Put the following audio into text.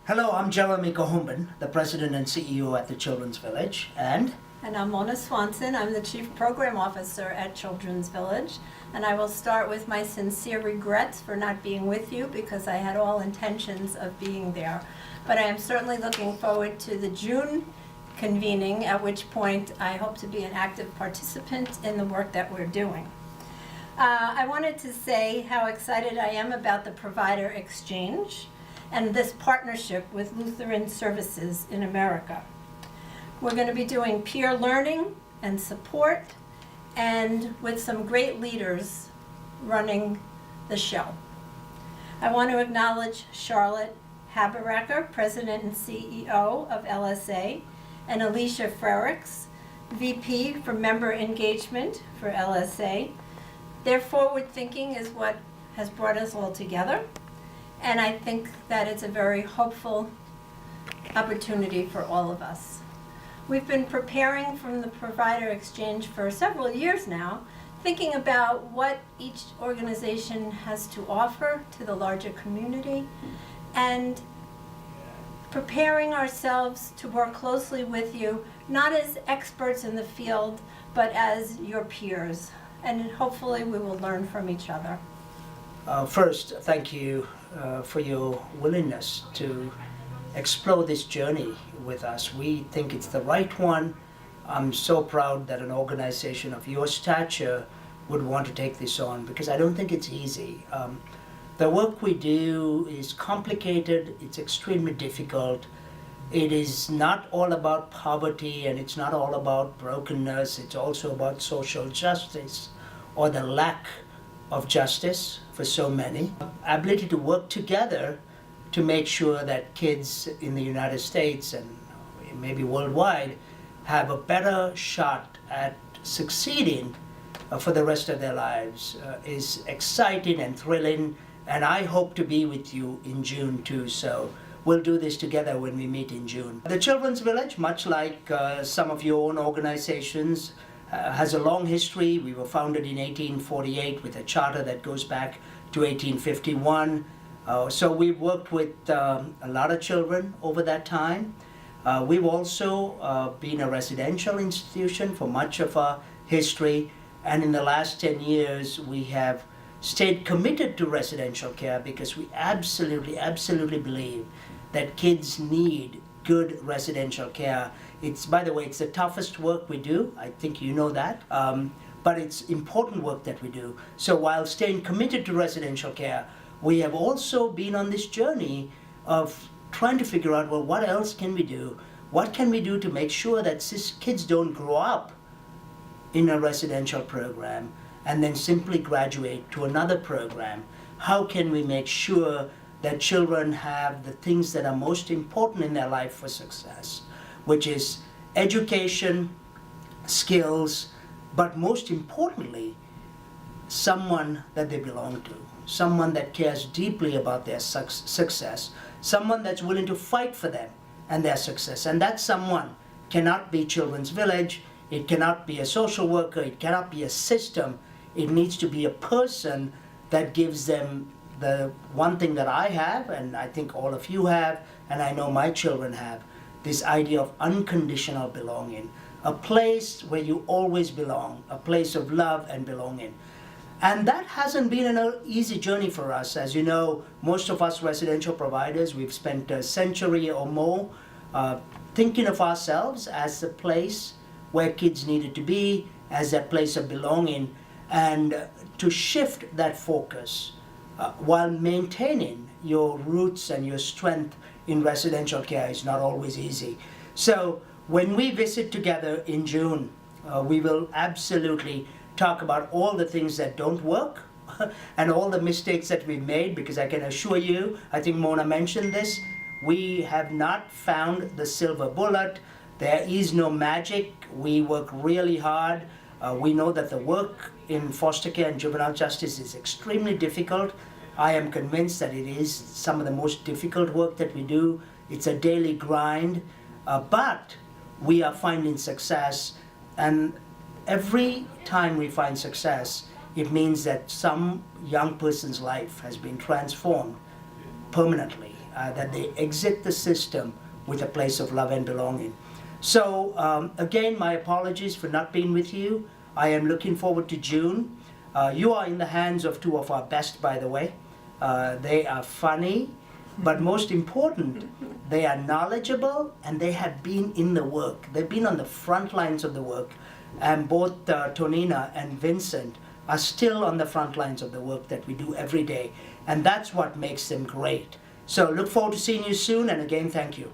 Hello, I'm Jeremy Kahumban, the President and CEO at the Children's Village, and I'm Mona Swanson. I'm the Chief Program Officer at Children's Village. And I will start with my sincere regrets for not being with you because I had all intentions of being there. But I am certainly looking forward to the June convening, at which point I hope to be an active participant in the work that we're doing. I wanted to say how excited I am about the provider exchange and this partnership with Lutheran Services in America. We're going to be doing peer learning and support, and with some great leaders running the show. I want to acknowledge Charlotte Haberacker, President and CEO of LSA, and Alicia Frericks, VP for Member Engagement for LSA. Their forward thinking is what has brought us all together, and I think that it's a very hopeful opportunity for all of us. We've been preparing from the provider exchange for several years now, thinking about what each organization has to offer to the larger community, and preparing ourselves to work closely with you, not as experts in the field, but as your peers. And hopefully we will learn from each other. First, thank you for your willingness to explore this journey with us. We think it's the right one. I'm so proud that an organization of your stature would want to take this on, because I don't think it's easy. The work we do is complicated, it's extremely difficult. It is not all about poverty, and it's not all about brokenness. It's also about social justice, or the lack of justice for so many. Ability to work together to make sure that kids in the United States and maybe worldwide have a better shot at succeeding for the rest of their lives is exciting and thrilling, and I hope to be with you in June too. So we'll do this together when we meet in June. The Children's Village, much like some of your own organizations, has a long history. We were founded in 1848 with a charter that goes back to 1851. So we've worked with a lot of children over that time. We've also been a residential institution for much of our history, and in the last 10 years we have stayed committed to residential care because we absolutely believe that kids need good residential care. It's, by the way, it's the toughest work we do. I think you know that. But it's important work that we do. So while staying committed to residential care, we have also been on this journey of trying to figure out, well, what else can we do? What can we do to make sure that kids don't grow up in a residential program and then simply graduate to another program? How can we make sure that children have the things that are most important in their life for success, which is education, skills, but most importantly, someone that they belong to, someone that cares deeply about their success, someone that's willing to fight for them and their success. And that someone cannot be Children's Village, it cannot be a social worker, it cannot be a system. It needs to be a person that gives them the one thing that I have, and I think all of you have, and I know my children have, this idea of unconditional belonging, a place where you always belong, a place of love and belonging. And that hasn't been an easy journey for us. As you know, most of us residential providers, we've spent a century or more thinking of ourselves as the place where kids needed to be, as a place of belonging, and to shift that focus while maintaining your roots and your strength in residential care is not always easy. So when we visit together in June, we will absolutely talk about all the things that don't work and all the mistakes that we've made, because I can assure you, I think Mona mentioned this, we have not found the silver bullet. There is no magic. We work really hard. We know that the work in foster care and juvenile justice is extremely difficult. I am convinced that it is some of the most difficult work that we do. It's a daily grind, but we are finding success, and every time we find success, it means that some young person's life has been transformed permanently. that they exit the system with a place of love and belonging. So again, my apologies for not being with you. I am looking forward to June. You are in the hands of two of our best, by the way. They are funny, but most important, they are knowledgeable and they have been in the work. They've been on the front lines of the work. And both Tonina and Vincent are still on the front lines of the work that we do every day. And that's what makes them great. So look forward to seeing you soon, and again, thank you.